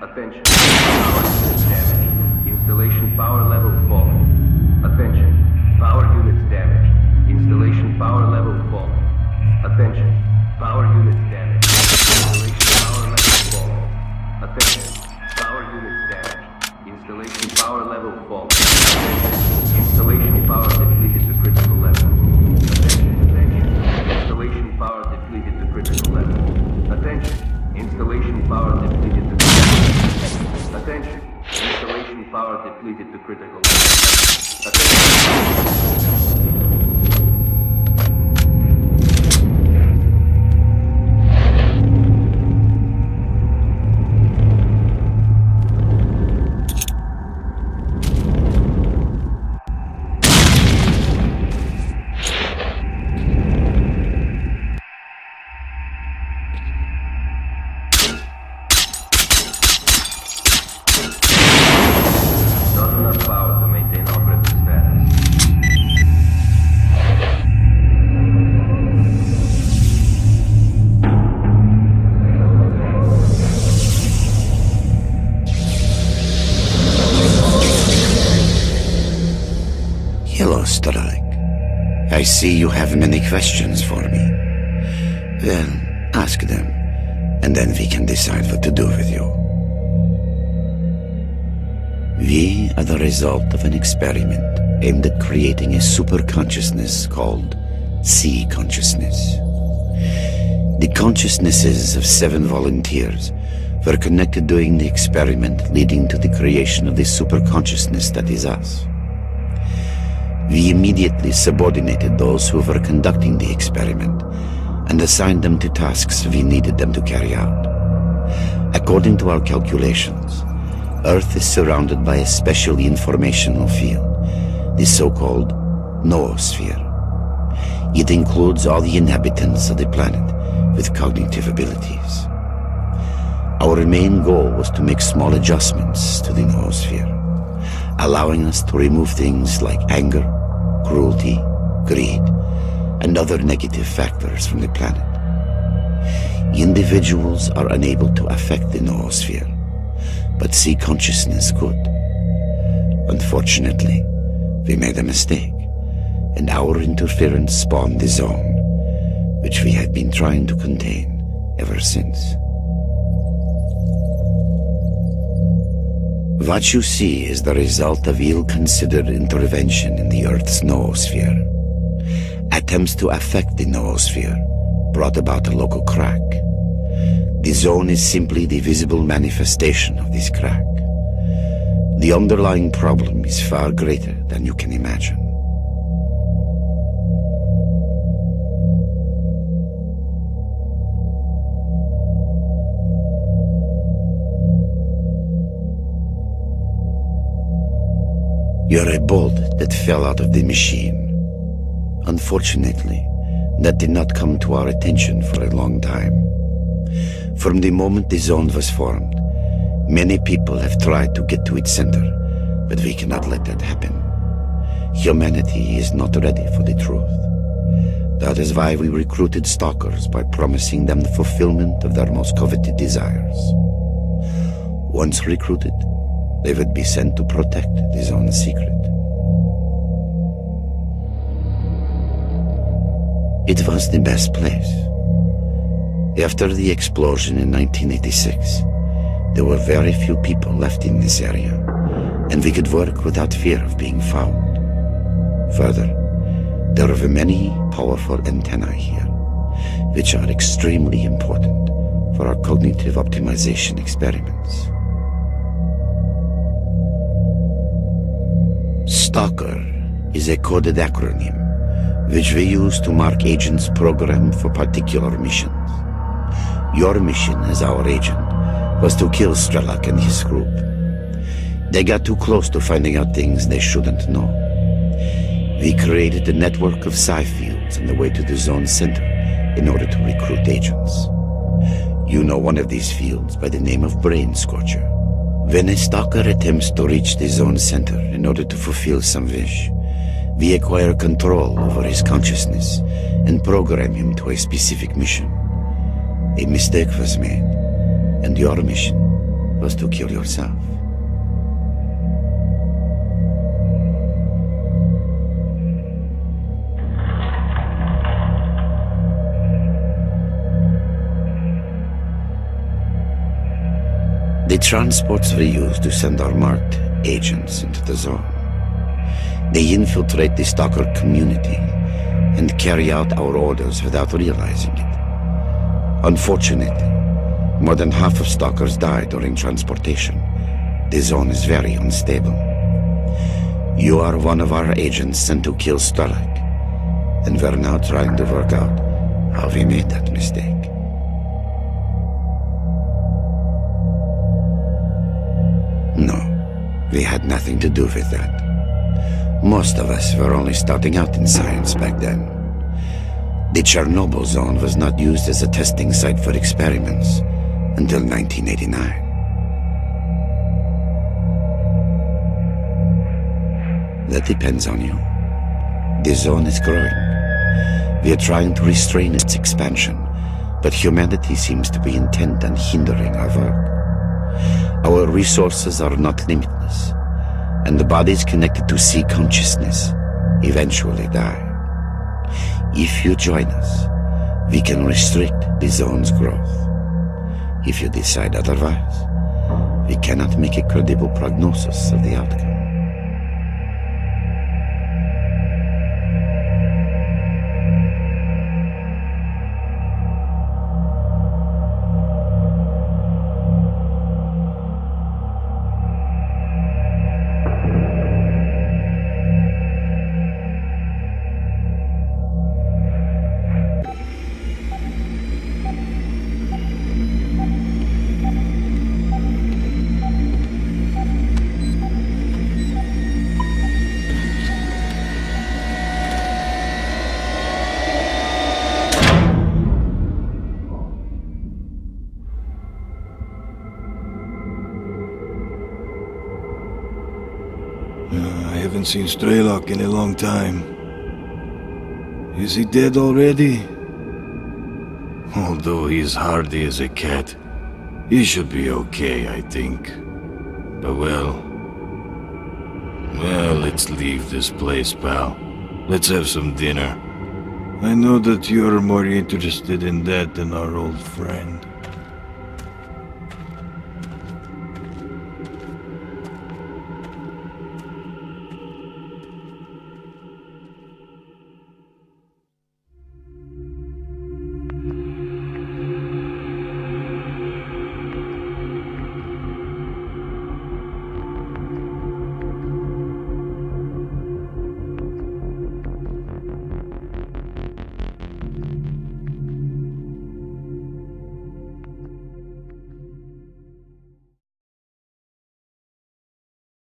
Attention. Power units damaged. Installation power level falling. Attention. Power units damaged. Installation power level falling. Attention. Power units damaged. Installation power level falling. Attention. Power units damaged. Installation power level falling. Attention. Installation power depleted to critical level. Attention. Installation power depleted to critical level. Attention. Installation power depleted to critical level. Attention. Installation power depleted to critical level. Attention. Hello, S.T.A.L.K.E.R. I see you have many questions for me. Well, ask them, and then we can decide what to do with you. We are the result of an experiment aimed at creating a super-consciousness called C consciousness. The consciousnesses of 7 volunteers were connected during the experiment, leading to the creation of the super-consciousness that is us. We immediately subordinated those who were conducting the experiment and assigned them to tasks we needed them to carry out. According to our calculations, Earth is surrounded by a special informational field, the so-called noosphere. It includes all the inhabitants of the planet with cognitive abilities. Our main goal was to make small adjustments to the noosphere, allowing us to remove things like anger, cruelty, greed, and other negative factors from the planet. Individuals are unable to affect the noosphere, but C consciousness could. Unfortunately, we made a mistake, and our interference spawned the zone, which we have been trying to contain ever since. What you see is the result of ill-considered intervention in the Earth's noosphere. Attempts to affect the noosphere brought about a local crack. The zone is simply the visible manifestation of this crack. The underlying problem is far greater than you can imagine. You're a bolt that fell out of the machine. Unfortunately, that did not come to our attention for a long time. From the moment the zone was formed, many people have tried to get to its center, but we cannot let that happen. Humanity is not ready for the truth. That is why we recruited stalkers by promising them the fulfillment of their most coveted desires. Once recruited, they would be sent to protect the zone's secret. It was the best place. After the explosion in 1986, there were very few people left in this area, and we could work without fear of being found. Further, there are many powerful antennae here, which are extremely important for our cognitive optimization experiments. S.T.A.L.K.E.R is a coded acronym which we use to mark agents programmed for particular missions. Your mission as our agent was to kill S.T.A.L.K.E.R and his group. They got too close to finding out things they shouldn't know. We created a network of psi fields on the way to the zone center in order to recruit agents. You know one of these fields by the name of Brain Scorcher. When a S.T.A.L.K.E.R attempts to reach the zone center in order to fulfill some wish, we acquire control over his consciousness and program him to a specific mission. A mistake was made, and your mission was to kill yourself. The transports were used to send our marked agents into the zone. They infiltrate the S.T.A.L.K.E.R community and carry out our orders without realizing it. Unfortunately, more than half of S.T.A.L.K.E.R die during transportation. The zone is very unstable. You are one of our agents sent to kill S.T.A.L.K.E.R, and we're now trying to work out how we made that mistake. No, we had nothing to do with that. Most of us were only starting out in science back then. The Chernobyl zone was not used as a testing site for experiments until 1989. That depends on you. The zone is growing. We are trying to restrain its expansion, but humanity seems to be intent on hindering our work. Our resources are not limitless, and the bodies connected to sea consciousness eventually die. If you join us, we can restrict the zone's growth. If you decide otherwise, we cannot make a credible prognosis of the outcome. I haven't seen Strelok in a long time. Is he dead already? Although he's hardy as a cat, he should be okay, I think. But well, let's leave this place, pal. Let's have some dinner. I know that you're more interested in that than our old friend.